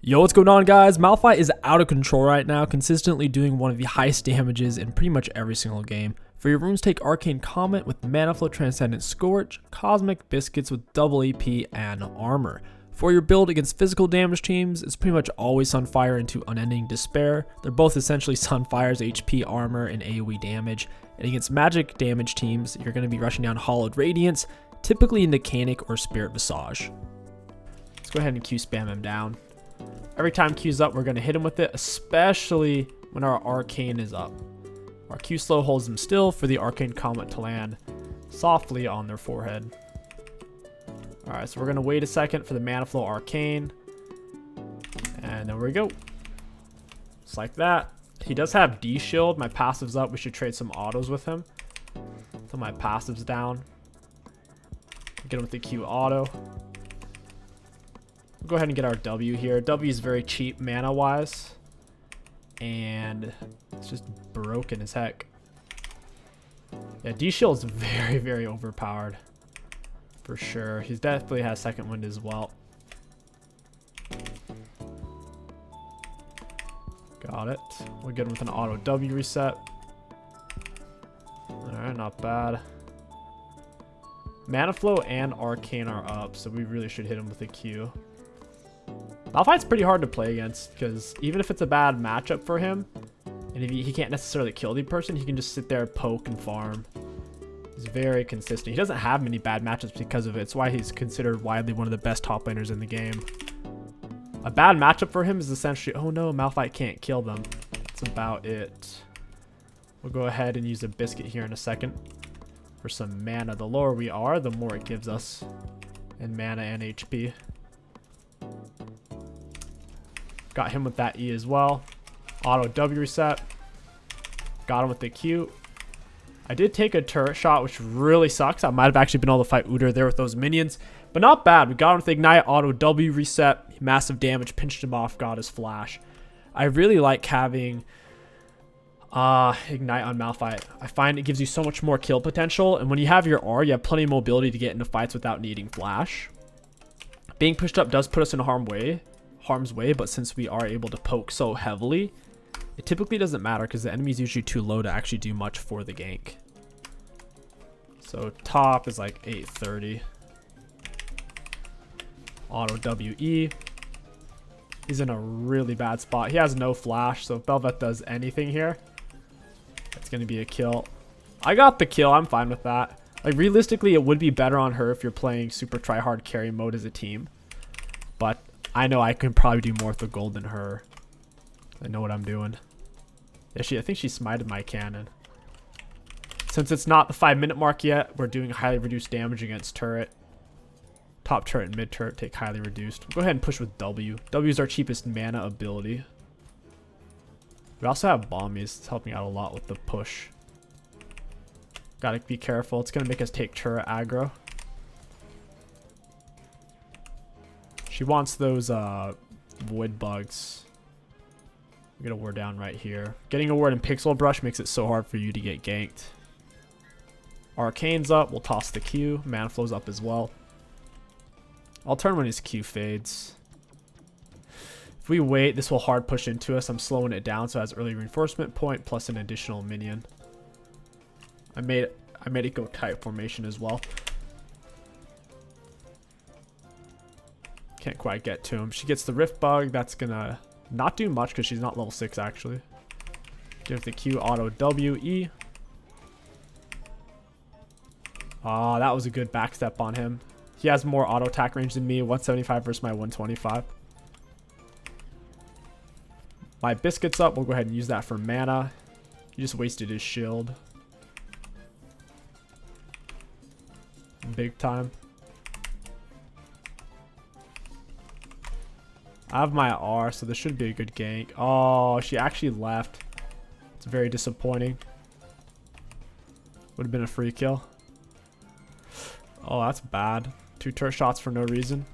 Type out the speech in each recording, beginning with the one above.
Yo, what's going on, guys? Malphite is out of control right now, consistently doing one of the highest damages in pretty much every single game. For your runes, take Arcane Comet with Mana Flow, Transcendent Scorch, Cosmic Biscuits with double AP and armor. For your build against physical damage teams, it's pretty much always Sunfire into Unending Despair. They're both essentially Sunfire's HP, armor, and AoE damage. And against magic damage teams, you're going to be rushing down Hollowed Radiance, typically into Canic or Spirit Visage. Let's go ahead and Q spam him down. Every time Q's up, we're going to hit him with it, especially when our Arcane is up. Our Q slow holds them still for the Arcane Comet to land softly on their forehead. Alright, so we're going to wait a second for the Mana Flow Arcane. And there we go. Just like that. He does have D-Shield. My passive's up. We should trade some autos with him. So my passive's down. Get him with the Q auto. We'll go ahead and get our W here. W is very cheap mana-wise. And it's just broken as heck. Yeah, D-Shield is very, very overpowered. For sure. He definitely has second wind as well. Got it. We'll get him with an auto W reset. Alright, not bad. Mana Flow and Arcane are up, so we really should hit him with a Q. Malphite's pretty hard to play against, because even if it's a bad matchup for him, and if he can't necessarily kill the person, he can just sit there, poke, and farm. He's very consistent. He doesn't have many bad matchups because of it. It's why he's considered widely one of the best top laners in the game. A bad matchup for him is essentially, oh no, Malphite can't kill them. That's about it. We'll go ahead and use a biscuit here in a second for some mana. The lower we are, the more it gives us in mana and HP. Got him with that E as well. Auto W reset. Got him with the Q. I did take a turret shot, which really sucks. I might have actually been able to fight Udyr there with those minions. But not bad. We got him with Ignite, Auto W reset. Massive damage, pinched him off, got his flash. I really like having Ignite on Malphite. I find it gives you so much more kill potential. And when you have your R, you have plenty of mobility to get into fights without needing flash. Being pushed up does put us in harm's way, but since we are able to poke so heavily, it typically doesn't matter because the enemy's usually too low to actually do much for the gank. So top is like 830. Auto WE. He's in a really bad spot. He has no flash, so if Bel'Veth does anything here, it's going to be a kill. I got the kill. I'm fine with that. Like, realistically, it would be better on her if you're playing super try-hard carry mode as a team. But I know I can probably do more with the gold than her. I know what I'm doing. Yeah, I think she smited my cannon. Since it's not the 5-minute mark yet, we're doing highly reduced damage against turret. Top turret and mid turret take highly reduced. We'll go ahead and push with W. W is our cheapest mana ability. We also have Bombies. It's helping out a lot with the push. Gotta be careful. It's gonna make us take turret aggro. She wants those void bugs. Get a ward down right here. Getting a ward in Pixel Brush makes it so hard for you to get ganked. Arcane's up. We'll toss the Q. Mana Flow's up as well. I'll turn when his Q fades. If we wait, this will hard push into us. I'm slowing it down so it has early reinforcement point plus an additional minion. I made it go tight formation as well. Can't quite get to him. She gets the Rift Bug. That's gonna not do much because she's not level 6 actually. Give the Q auto WE. Ah, that was a good backstep on him. He has more auto attack range than me. 175 versus my 125. My biscuit's up. We'll go ahead and use that for mana. He just wasted his shield. Big time. I have my R, so this should be a good gank. Oh, she actually left. It's very disappointing. Would have been a free kill. Oh, that's bad. 2 turret shots for no reason.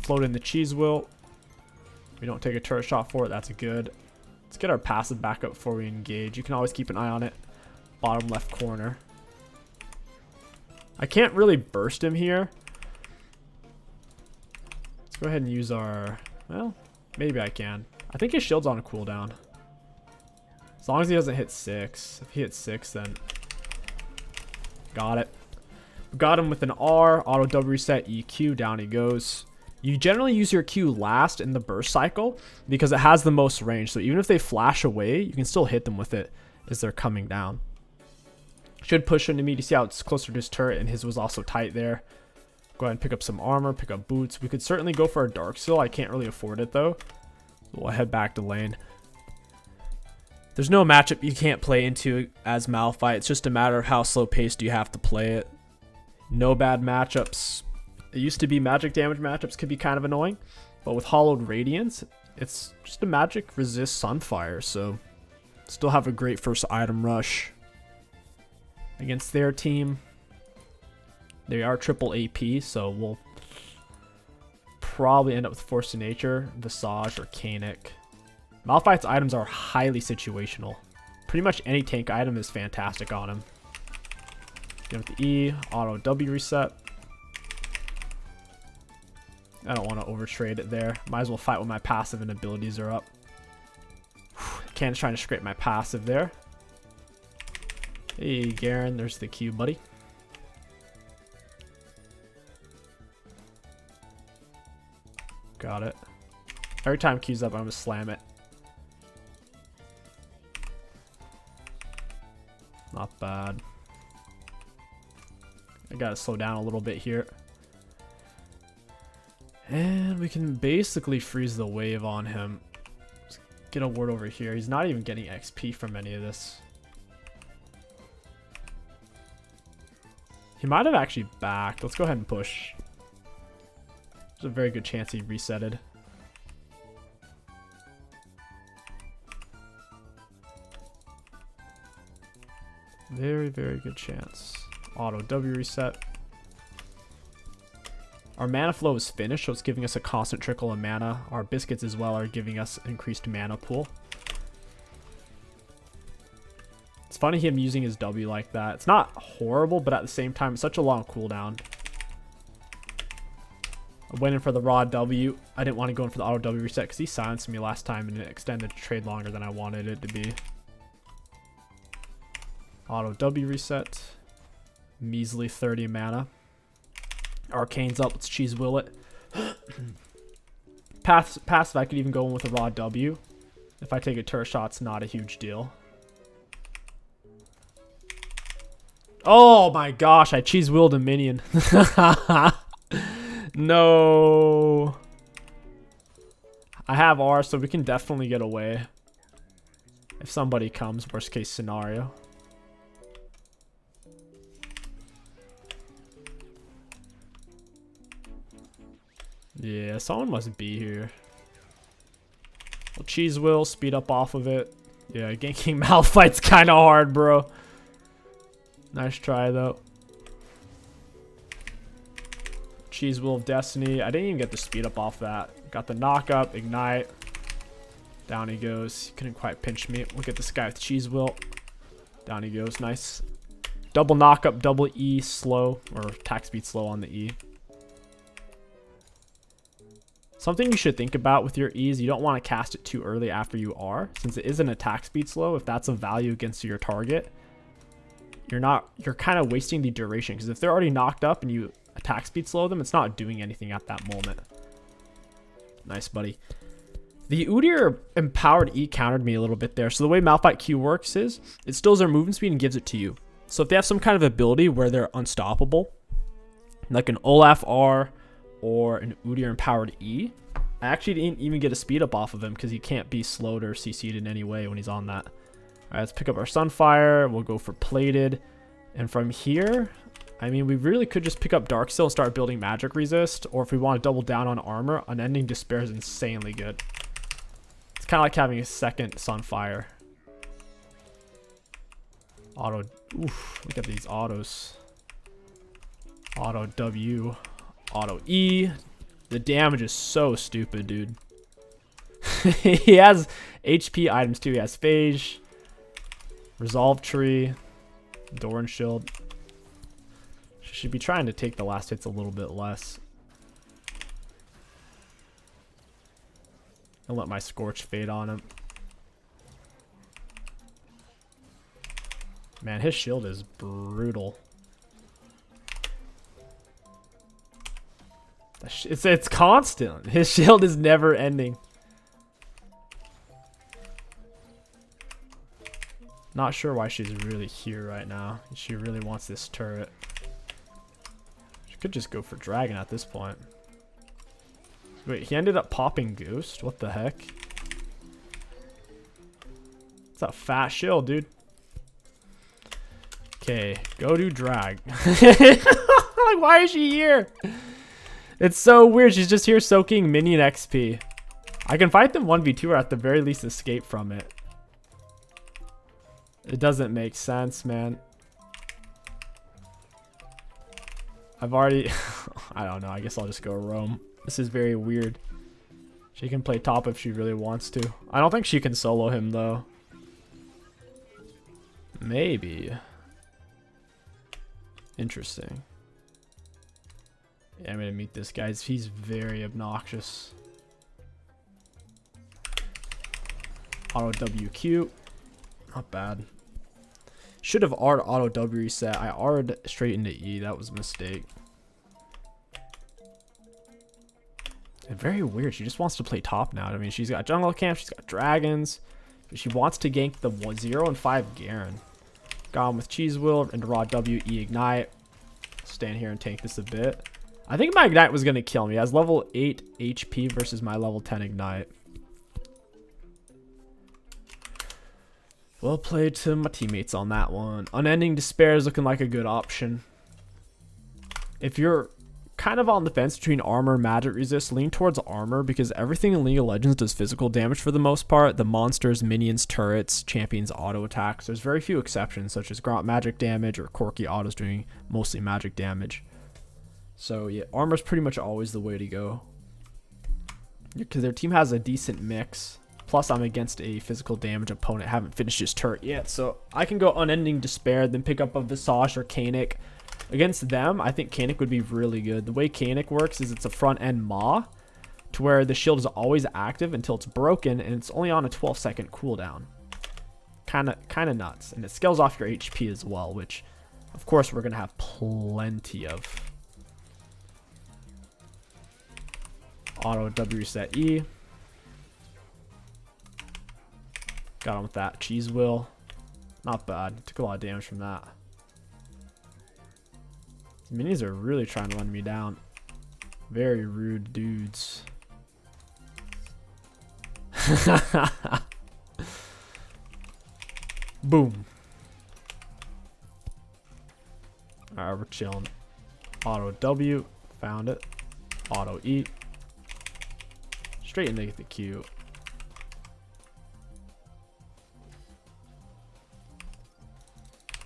Float in the cheese wheel. We don't take a turret shot for it. That's good. Let's get our passive back up before we engage. You can always keep an eye on it. Bottom left corner. I can't really burst him here. Let's go ahead and use our... Well, Maybe I can. I think his shield's on a cooldown. As long as he doesn't hit 6. If he hits 6, then... Got it. Got him with an R. Auto W reset, EQ. Down he goes. You generally use your Q last in the burst cycle because it has the most range. So even if they flash away, you can still hit them with it as they're coming down. Should push into me to see how it's closer to his turret, and his was also tight there. Go ahead and pick up some armor, pick up boots. We could certainly go for a dark seal. I can't really afford it though. We'll head back to lane. There's no matchup you can't play into as Malphite. It's just a matter of how slow paced you have to play it. No bad matchups. It used to be magic damage matchups could be kind of annoying, but with Hollowed Radiance, it's just a magic resist Sunfire, so still have a great first item rush. Against their team, they are triple AP, so we'll probably end up with Force of Nature, Visage, or Canic. Malphite's items are highly situational. Pretty much any tank item is fantastic on him. Get with the E, auto W reset. I don't want to overtrade it there. Might as well fight when my passive and abilities are up. Can's trying to scrape my passive there. Hey, Garen, there's the Q, buddy. Got it. Every time Q's up, I'm going to slam it. Not bad. I got to slow down a little bit here. And we can basically freeze the wave on him. Let's get a ward over here. He's not even getting XP from any of this. He might have actually backed. Let's go ahead and push. There's a very good chance he resetted. Very, very good chance. Auto W reset. Our mana flow is finished, so it's giving us a constant trickle of mana. Our biscuits as well are giving us increased mana pool. It's funny him using his W like that. It's not horrible, but at the same time, it's such a long cooldown. I went in for the raw W. I didn't want to go in for the auto W reset because he silenced me last time and it extended the trade longer than I wanted it to be. Auto W reset. Measly 30 mana. Arcane's up. Let's cheese will it. Passive, I could even go in with a raw W. If I take a turret shot, it's not a huge deal. Oh my gosh, I cheese willed a minion. No. I have R, so we can definitely get away. If somebody comes, worst case scenario. Yeah, someone must be here. Well, cheese will speed up off of it. Yeah, ganking Malphite's kind of hard, bro. Nice try, though. Cheese will of Destiny. I didn't even get the speed up off that. Got the knock up, ignite. Down he goes. He couldn't quite pinch me. Look at this guy with cheese will. Down he goes. Nice. Double knock up, double E slow, or attack speed slow on the E. Something you should think about with your E is you don't want to cast it too early after you are, since it is an attack speed slow. If that's a value against your target, you're kind of wasting the duration, because if they're already knocked up and you attack speed slow them, it's not doing anything at that moment. Nice, buddy. The Udyr empowered E countered me a little bit there. So the way Malphite Q works is it stills their movement speed and gives it to you. So if they have some kind of ability where they're unstoppable, like an Olaf R or an Udyr empowered E, I actually didn't even get a speed up off of him because he can't be slowed or CC'd in any way when he's on that. All right, let's pick up our Sunfire. We'll go for Plated. And from here, I mean, we really could just pick up Darksteel and start building magic resist. Or if we want to double down on armor, Unending Despair is insanely good. It's kind of like having a second Sunfire. Auto. Oof, look at these autos. Auto W. Auto E. The damage is so stupid, dude. He has HP items too. He has Phage, Resolve Tree, Doran Shield. Should be trying to take the last hits a little bit less. And let my Scorch fade on him. Man, his shield is brutal. It's constant. His shield is never ending. Not sure why she's really here right now. She really wants this turret. She could just go for dragon at this point. Wait, he ended up popping Ghost? What the heck? It's a fat shield, dude. Okay, go do drag. Like, why is she here? It's so weird. She's just here soaking minion XP. I can fight them 1v2 or at the very least escape from it. It doesn't make sense, man. I've already... I don't know. I guess I'll just go roam. This is very weird. She can play top if she really wants to. I don't think she can solo him, though. Maybe. Interesting. Yeah, I'm gonna meet this guy. He's very obnoxious. Auto WQ. Not bad. Should have R'd auto W reset. I R'd straight into E. That was a mistake. And very weird. She just wants to play top now. I mean, she's got jungle camp. She's got dragons. But she wants to gank the 0 and 5 Garen. Got him with Cheese Wheel and raw W E Ignite. Stand here and tank this a bit. I think my Ignite was going to kill me. He has level 8 HP versus my level 10 Ignite. Well played to my teammates on that one. Unending Despair is looking like a good option. If you're kind of on the fence between armor and magic resist, lean towards armor because everything in League of Legends does physical damage for the most part. The monsters, minions, turrets, champions, auto attacks. There's very few exceptions such as Gromp magic damage or Corki autos doing mostly magic damage. So yeah, armor's pretty much always the way to go. Because their team has a decent mix. Plus, I'm against a physical damage opponent. Haven't finished his turret yet. So I can go Unending Despair, then pick up a Visage or Kanik. Against them, I think Kanik would be really good. The way Kanik works is it's a front-end Maw, to where the shield is always active until it's broken, and it's only on a 12-second cooldown. Kind of nuts. And it scales off your HP as well, which, of course, we're going to have plenty of. Auto W reset E. Got him with that Cheese Wheel. Not bad. Took a lot of damage from that. The minis are really trying to run me down. Very rude dudes. Boom. Alright, we're chilling. Auto W. Found it. Auto E. Straight into the Q.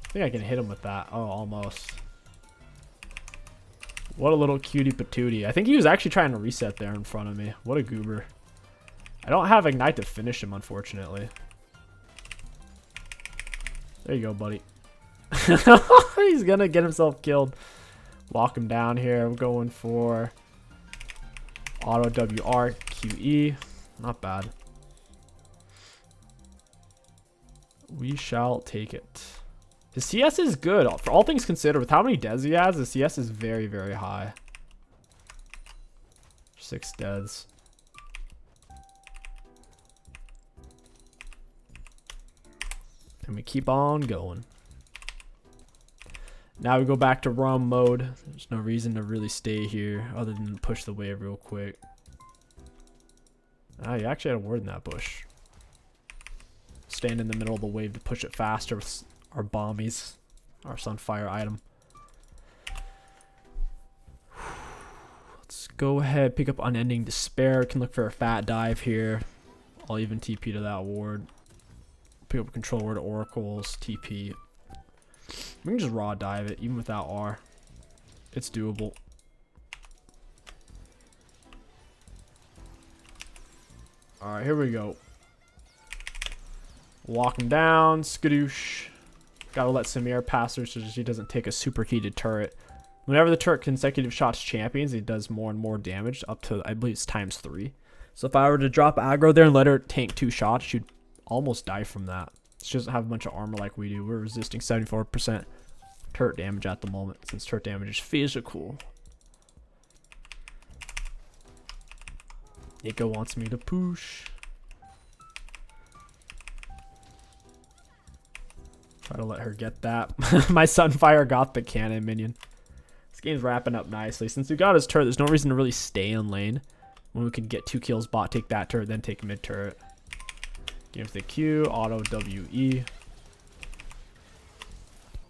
I think I can hit him with that. Oh, almost. What a little cutie patootie. I think he was actually trying to reset there in front of me. What a goober. I don't have Ignite to finish him, unfortunately. There you go, buddy. He's gonna get himself killed. Lock him down here. We're going for Auto WR QE. Not bad. We shall take it. His CS is good. For all things considered, with how many deaths he has, the CS is very, very high. 6 deaths. And we keep on going. Now we go back to roam mode. There's no reason to really stay here other than push the wave real quick. Ah, you actually had a ward in that bush. Stand in the middle of the wave to push it faster with our bombies, our Sunfire item. Let's go ahead, pick up Unending Despair. Can look for a fat dive here. I'll even TP to that ward. Pick up a control ward, Oracles, TP. We can just raw dive it, even without R. It's doable. Alright, here we go. Walk him down, skadoosh. Gotta let Samir pass her so she doesn't take a super heated turret. Whenever the turret consecutive shots champions, it does more and more damage, up to, I believe it's ×3. So if I were to drop aggro there and let her tank 2 shots, she'd almost die from that. She doesn't have a bunch of armor like we do. We're resisting 74% turret damage at the moment, since turret damage is physical. Nico wants me to push. Try to let her get that. My Sunfire got the cannon minion. This game's wrapping up nicely. Since we got his turret, there's no reason to really stay in lane. When we can get 2 kills, bot, take that turret, then take mid turret. Give the Q, auto WE.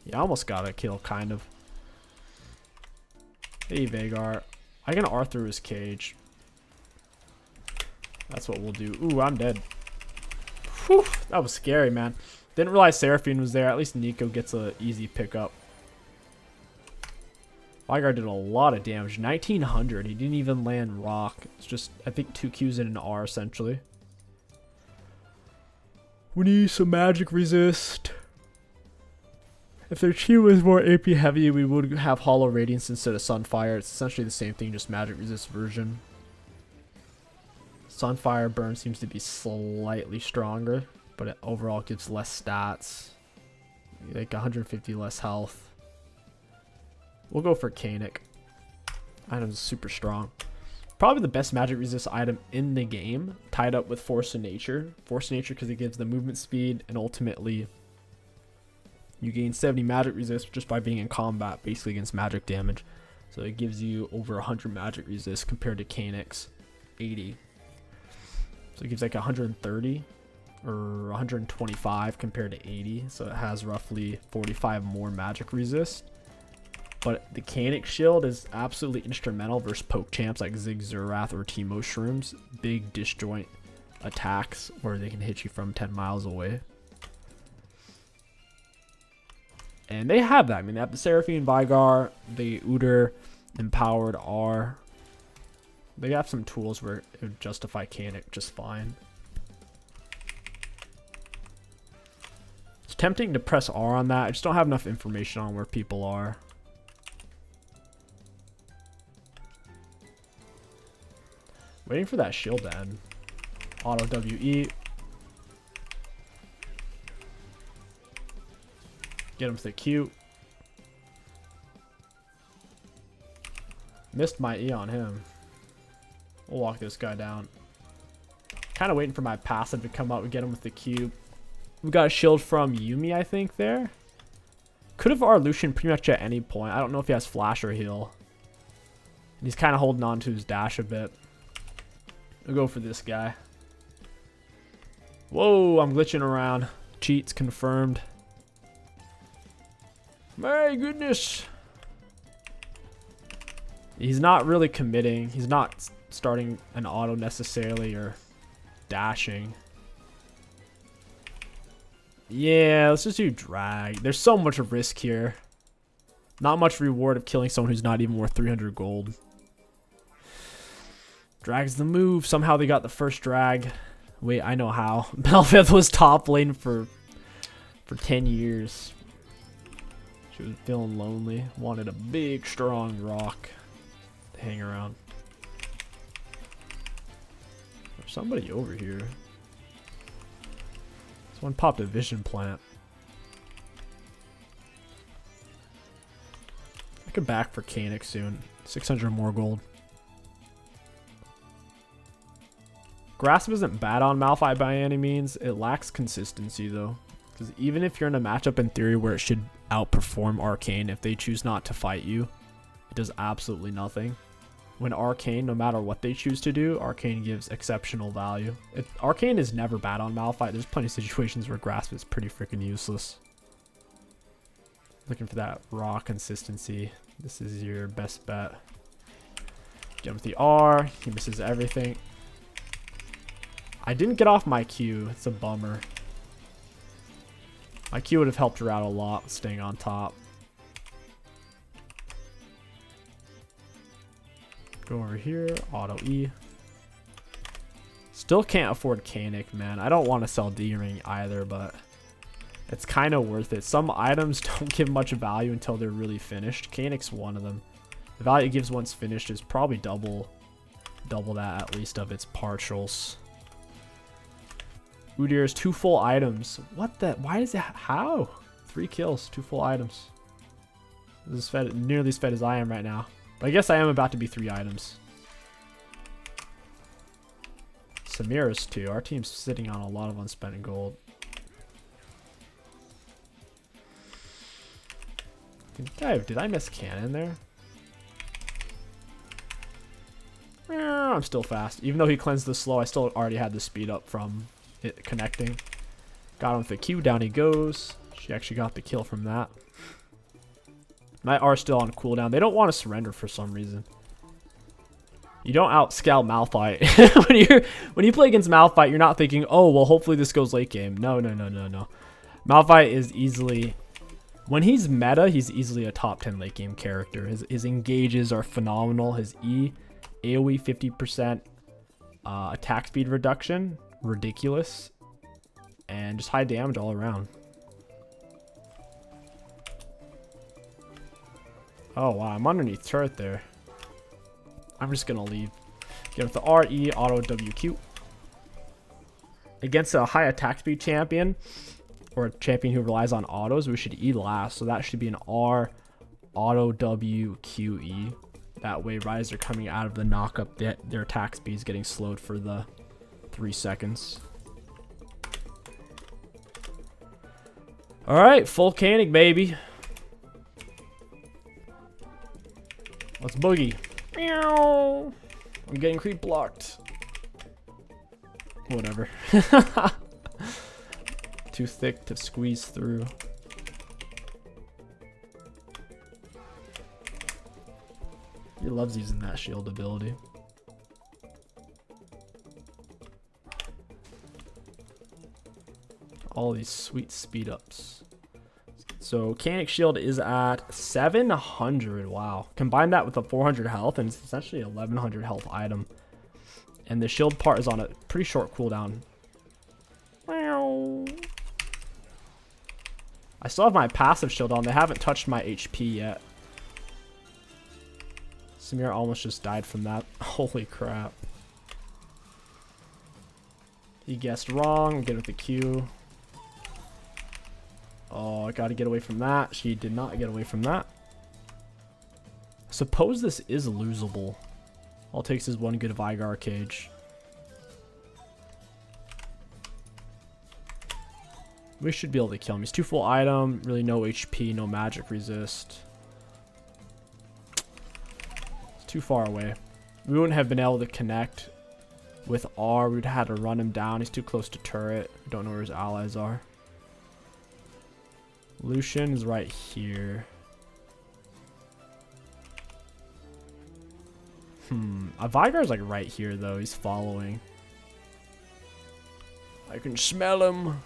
Yeah, I almost got a kill, kind of. Hey, Veigar. I can R through his cage. That's what we'll do. Ooh, I'm dead. Whew, that was scary, man. Didn't realize Seraphine was there. At least Nico gets an easy pickup. Veigar did a lot of damage. 1900. He didn't even land rock. It's just, I think, 2 Qs and an R, essentially. We need some magic resist. If their Chi was more AP heavy, we would have Hollow Radiance instead of Sunfire. It's essentially the same thing, just magic resist version. Sunfire burn seems to be slightly stronger, but it overall gives less stats. Like 150 less health. We'll go for Kanik. Item's super strong. Probably the best magic resist item in the game, tied up with Force of Nature. Force of Nature because it gives the movement speed, and ultimately you gain 70 magic resist just by being in combat, basically against magic damage. So it gives you over 100 magic resist compared to Kanik's 80. So it gives like 130 or 125 compared to 80. So it has roughly 45 more magic resist. But the Kanik shield is absolutely instrumental versus poke champs like Zig Zurath or Teemo Shrooms. Big disjoint attacks where they can hit you from 10 miles away. And they have that. I mean, they have the Seraphine, Veigar, the Udyr, Empowered R. They have some tools where it would justify Kanik just fine. It's tempting to press R on that. I just don't have enough information on where people are. Waiting for that shield to end. Auto WE. Get him with the Q. Missed my E on him. We'll walk this guy down. Kind of waiting for my passive to come out. We get him with the Q. We got a shield from Yuumi, I think, there. Could have our Lucian pretty much at any point. I don't know if he has flash or heal. And he's kind of holding on to his dash a bit. We'll go for this guy. Whoa, I'm glitching around. Cheats confirmed. My goodness. He's not really committing. He's not starting an auto necessarily or dashing. Yeah, let's just do drag. There's so much risk here. Not much reward of killing someone who's not even worth 300 gold. Drag's the move. Somehow they got the first drag. Wait, I know how. Malphite was top lane for 10 years. She was feeling lonely. Wanted a big, strong rock to hang around. There's somebody over here. Someone popped a vision plant. I could back for Kanik soon. 600 more gold. Grasp isn't bad on Malphite by any means. It lacks consistency though. Because even if you're in a matchup in theory where it should outperform Arcane, if they choose not to fight you, it does absolutely nothing. When Arcane, no matter what they choose to do, Arcane gives exceptional value. Arcane is never bad on Malphite. There's plenty of situations where Grasp is pretty freaking useless. Looking for that raw consistency. This is your best bet. Get him with the R. He misses everything. I didn't get off my Q. It's a bummer. My Q would have helped her out a lot with staying on top. Go over here. Auto E. Still can't afford Kanik, man. I don't want to sell D-Ring either, but it's kind of worth it. Some items don't give much value until they're really finished. Kanik's one of them. The value it gives once finished is probably double double that at least of its partials. Udir's 2 full items. What the? Why is it? How? 3 kills, 2 full items. This is fed, nearly as fed as I am right now. But I guess I am about to be 3 items. Samira's 2. Our team's sitting on a lot of unspent gold. Did I miss cannon there? I'm still fast. Even though he cleansed the slow, I still already had the speed up from it connecting. Got him with the Q. Down he goes. She actually got the kill from that. My R still on cooldown. They don't want to surrender for some reason. You don't outscout Malphite. when you play against Malphite, you're not thinking, oh, well, hopefully this goes late game. No. Malphite is easily... When he's meta, he's easily a top 10 late game character. His engages are phenomenal. His AoE 50% attack speed reduction, ridiculous. And just high damage all around. Oh, wow. I'm underneath turret there. I'm just going to leave. Get with the RE, auto WQ. Against a high attack speed champion, or a champion who relies on autos, we should E last. So that should be an R, auto WQE. That way, riders are coming out of the knock-up. Their attack speed is getting slowed for the 3 seconds. Alright, full Koenig, baby. Let's boogie. Meow. I'm getting creep blocked. Whatever. Too thick to squeeze through. He loves using that shield ability. All these sweet speed ups. So Canic Shield is at 700. Wow. Combine that with a 400 health, and it's essentially a 1100 health item. And the shield part is on a pretty short cooldown. Meow. I still have my passive shield on. They haven't touched my HP yet. Samir almost just died from that. Holy crap. He guessed wrong. Get with the Q. Oh, I gotta get away from that. She did not get away from that. Suppose this is losable. All it takes is one good Vigar cage. We should be able to kill him. He's 2 full item, really no HP, no magic resist. It's too far away. We wouldn't have been able to connect with R. We'd have had to run him down. He's too close to turret. We don't know where his allies are. Lucian is right here. Vigar's like right here though. He's following. I can smell him.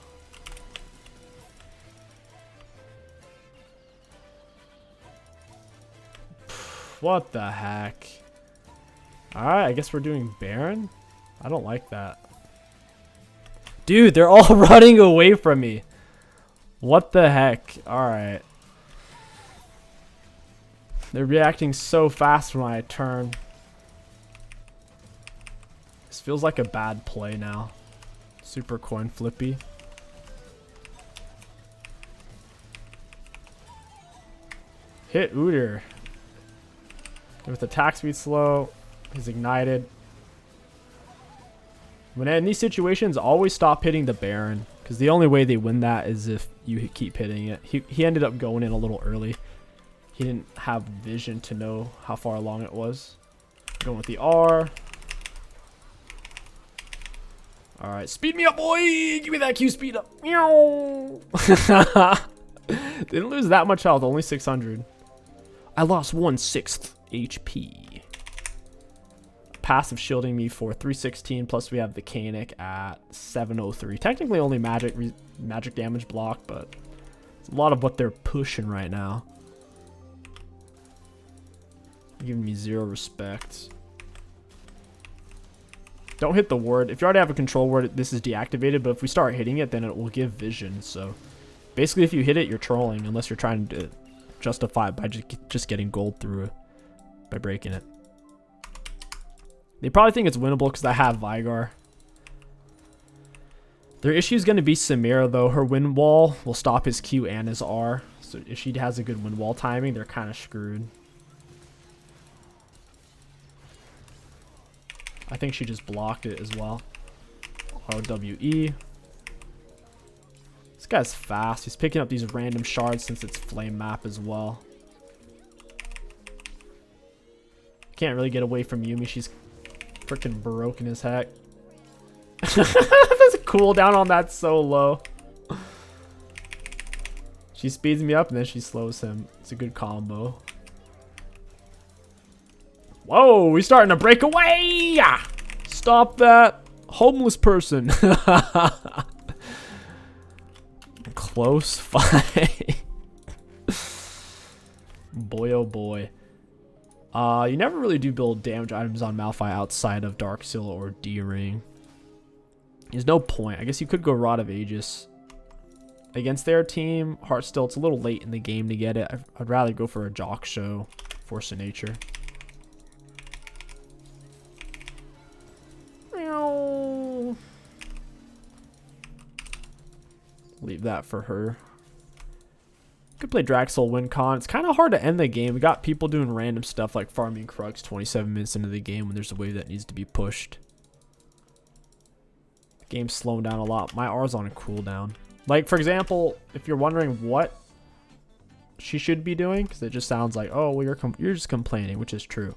What the heck? Alright, I guess we're doing Baron? I don't like that. Dude, they're all running away from me. What the heck? Alright. They're reacting so fast when I turn. This feels like a bad play now. Super coin flippy. Hit Udyr. With attack speed slow, he's ignited. When in these situations, always stop hitting the Baron, because the only way they win that is if you keep hitting it. He ended up going in a little early. He didn't have vision to know how far along it was. Going with the R. Alright, speed me up, boy! Give me that Q speed up. Meow! Didn't lose that much health, only 600. I lost 1/6 HP. Passive shielding me for 316, plus we have the Canic at 703. Technically only magic damage block, but it's a lot of what they're pushing right now. Giving me 0 respect. Don't hit the ward. If you already have a control ward, this is deactivated, but if we start hitting it, then it will give vision. So basically if you hit it, you're trolling, unless you're trying to justify it by just getting gold through it by breaking it. They probably think it's winnable because I have Vigar. Their issue is going to be Samira, though. Her wind wall will stop his Q and his R. So if she has a good wind wall timing, they're kind of screwed. I think she just blocked it as well. OWE. This guy's fast. He's picking up these random shards since it's flame map as well. Can't really get away from Yumi. She's freaking broken as heck. There's a cooldown on that so low. She speeds me up and then she slows him. It's a good combo. Whoa, we're starting to break away! Stop that homeless person. Close fight. Boy, oh boy. You never really do build damage items on Malphite outside of Dark Seal or D-Ring. There's no point. I guess you could go Rod of Aegis. Against their team, Heartsteel, it's a little late in the game to get it. I'd rather go for a Jock Show, Force of Nature. Leave that for her. Could play Draxel WinCon. It's kind of hard to end the game. We got people doing random stuff like farming Crux 27 minutes into the game when there's a wave that needs to be pushed. The game's slowing down a lot. My R's on a cooldown. Like, for example, if you're wondering what she should be doing, because it just sounds like, oh, well, you're just complaining, which is true.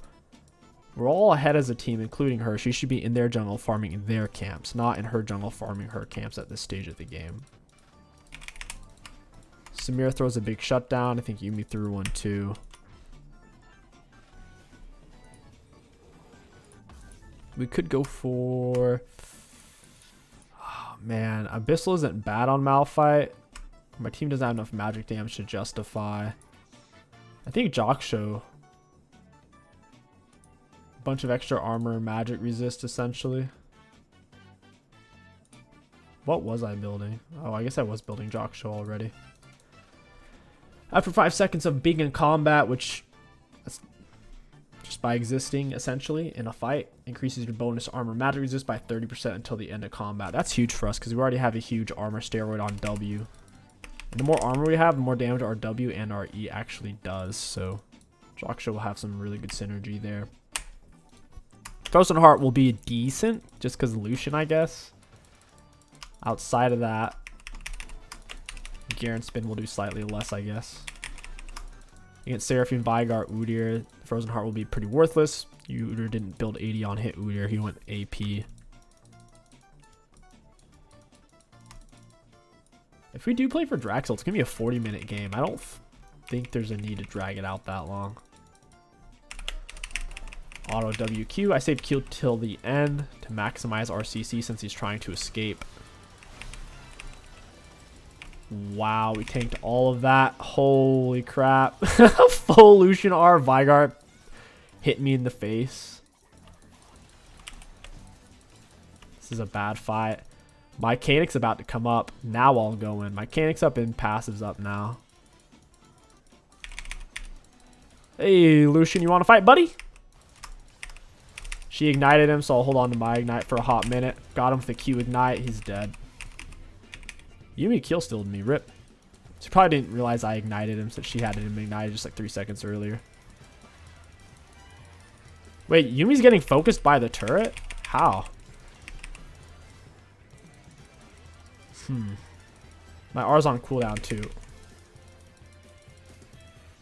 We're all ahead as a team, including her. She should be in their jungle farming in their camps, not in her jungle farming her camps at this stage of the game. Samir throws a big shutdown. I think Yumi threw one too. We could go for... Oh, man. Abyssal isn't bad on Malphite. My team doesn't have enough magic damage to justify. I think Jock Show. A bunch of extra armor and magic resist, essentially. What was I building? Oh, I guess I was building Jock Show already. After 5 seconds of being in combat, which just by existing essentially in a fight, increases your bonus armor magic resist by 30% until the end of combat. That's huge for us because we already have a huge armor steroid on W. And the more armor we have, the more damage our W and our E actually does. So Jock Show will have some really good synergy there. Frozen Heart will be decent just because Lucian, I guess. Outside of that, Garen Spin will do slightly less, I guess. Against Seraphine, Vigar, Udyr, Frozen Heart will be pretty worthless. Udyr didn't build 80 on hit Udyr, he went AP. If we do play for Draxel, it's going to be a 40-minute game. I don't think there's a need to drag it out that long. Auto WQ. I saved Q till the end to maximize RCC since he's trying to escape. Wow, we tanked all of that. Holy crap. Full Lucian R. Vigar hit me in the face. This is a bad fight. My Canic's about to come up. Now I'll go in. My Canic's up and passive's up now. Hey, Lucian, you want to fight, buddy? She ignited him, so I'll hold on to my ignite for a hot minute. Got him with the Q ignite. He's dead. Yumi kill-stealed me. Rip. She probably didn't realize I ignited him since she had him ignited just like 3 seconds earlier. Wait, Yumi's getting focused by the turret? How? My R's on cooldown too.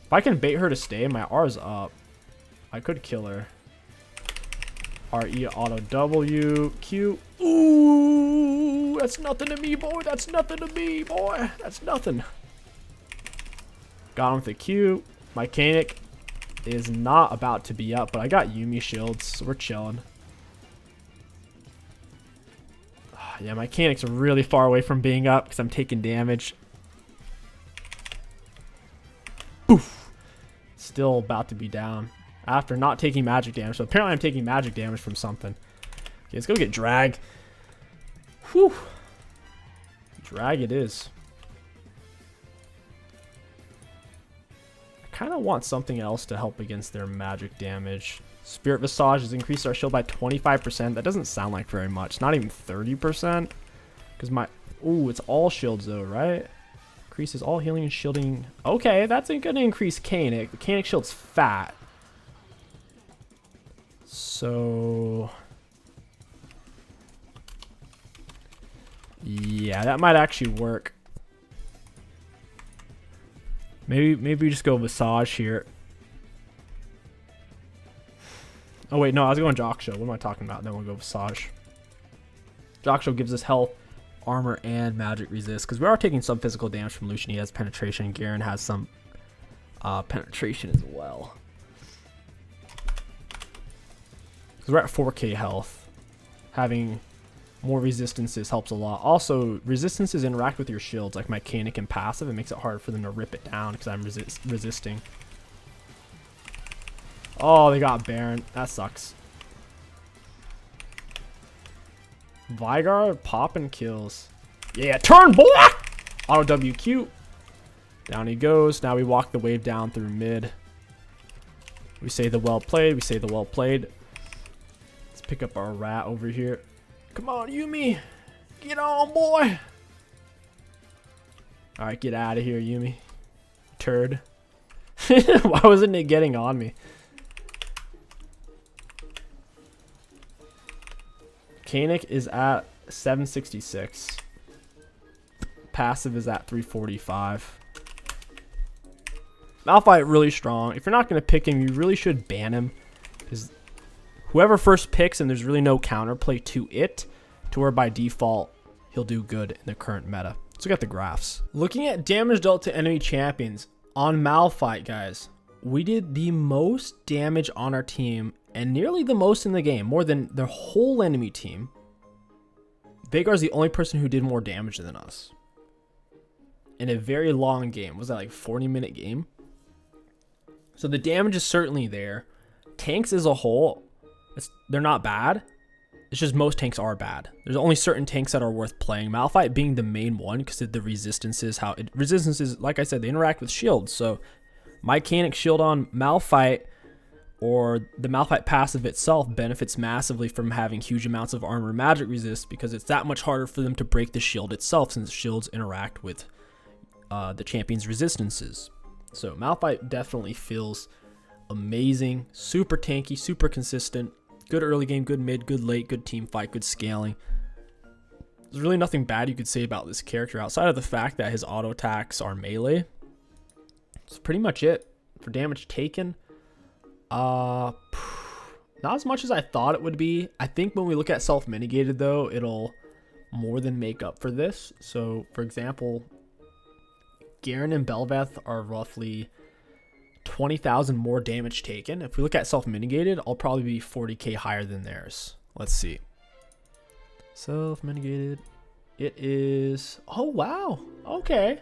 If I can bait her to stay, my R's up. I could kill her. RE auto W Q. Ooh, that's nothing to me, boy. That's nothing to me, boy. That's nothing. Got him with the Q. My Canic is not about to be up, but I got Yumi shields, so we're chilling. Yeah, my Canic's really far away from being up because I'm taking damage. Boof. Still about to be down after not taking magic damage. So apparently I'm taking magic damage from something. Okay, let's go get drag. Whew. Drag it is. I kind of want something else to help against their magic damage. Spirit Visage has increased our shield by 25%. That doesn't sound like very much. Not even 30%. Because my... Ooh, it's all shields though, right? Increases all healing and shielding. Okay, that's going to increase Canic. The Canic shield's fat. So... yeah, that might actually work. Maybe we just go Visage here. Oh wait, no, I was going Jockshow. What am I talking about? Then we'll go Visage. Jockshow gives us health, armor, and magic resist. Because we are taking some physical damage from Lucian. He has penetration, and Garen has some penetration as well. Because we're at 4k health. Having more resistances helps a lot. Also, resistances interact with your shields, like my Canic and passive. It makes it hard for them to rip it down because I'm resisting. Oh, they got Baron. That sucks. Vygar popping kills. Yeah, turn, boy! Auto WQ. Down he goes. Now we walk the wave down through mid. We say the well played. We say the well played. Let's pick up our rat over here. Come on, Yuumi. Get on, boy. Alright, get out of here, Yuumi. Turd. Why wasn't it getting on me? Canic is at 766. Passive is at 345. Malphite really strong. If you're not going to pick him, you really should ban him. Because whoever first picks, and there's really no counterplay to it, to where by default, he'll do good in the current meta. Let's look at the graphs. Looking at damage dealt to enemy champions, on Malphite, guys, we did the most damage on our team and nearly the most in the game, more than the whole enemy team. Veigar's the only person who did more damage than us in a very long game. Was that like a 40-minute game? So the damage is certainly there. Tanks as a whole, they're not bad. It's just most tanks are bad. There's only certain tanks that are worth playing. Malphite being the main one because of the resistances. Resistances, like I said, they interact with shields. So my Canic shield on Malphite, or the Malphite passive itself, benefits massively from having huge amounts of armor and magic resist, because it's that much harder for them to break the shield itself since shields interact with the champion's resistances. So Malphite definitely feels amazing, super tanky, super consistent, good early game, good mid, good late, good team fight, good scaling. There's really nothing bad you could say about this character outside of the fact that his auto attacks are melee. That's pretty much it for damage taken. Not as much as I thought it would be. I think when we look at self-mitigated though, it'll more than make up for this. So for example, Garen and Bel'Veth are roughly 20,000 more damage taken. If we look at self-mitigated, I'll probably be 40k higher than theirs. Let's see. Self-mitigated. It is... oh, wow. Okay.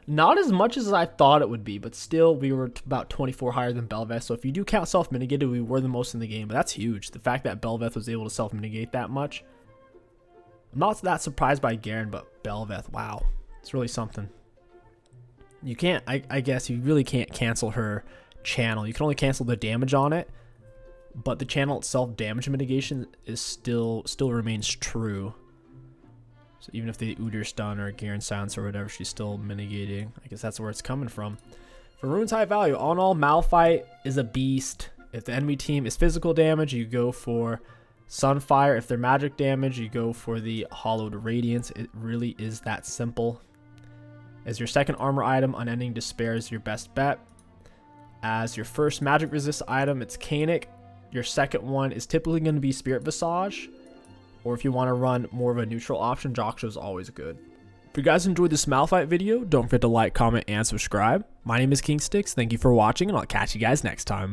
Not as much as I thought it would be, but still we were about 24 higher than Bel'Veth. So if you do count self-mitigated, we were the most in the game. But that's huge. The fact that Bel'Veth was able to self-mitigate that much. I'm not that surprised by Garen, but Bel'Veth, wow. It's really something. You can't, I guess you really can't cancel her channel. You can only cancel the damage on it, but the channel itself, damage mitigation, is still remains true. So even if the Udyr stun or Garen silence or whatever, she's still mitigating. I guess that's where it's coming from. For runes high value, all in all, Malphite is a beast. If the enemy team is physical damage, you go for Sunfire. If they're magic damage, you go for the Hollowed Radiance. It really is that simple. As your second armor item, Unending Despair is your best bet. As your first magic resist item, it's Canic. Your second one is typically going to be Spirit Visage. Or if you want to run more of a neutral option, Jockshow is always good. If you guys enjoyed this Malphite video, don't forget to like, comment, and subscribe. My name is King Sticks. Thank you for watching, and I'll catch you guys next time.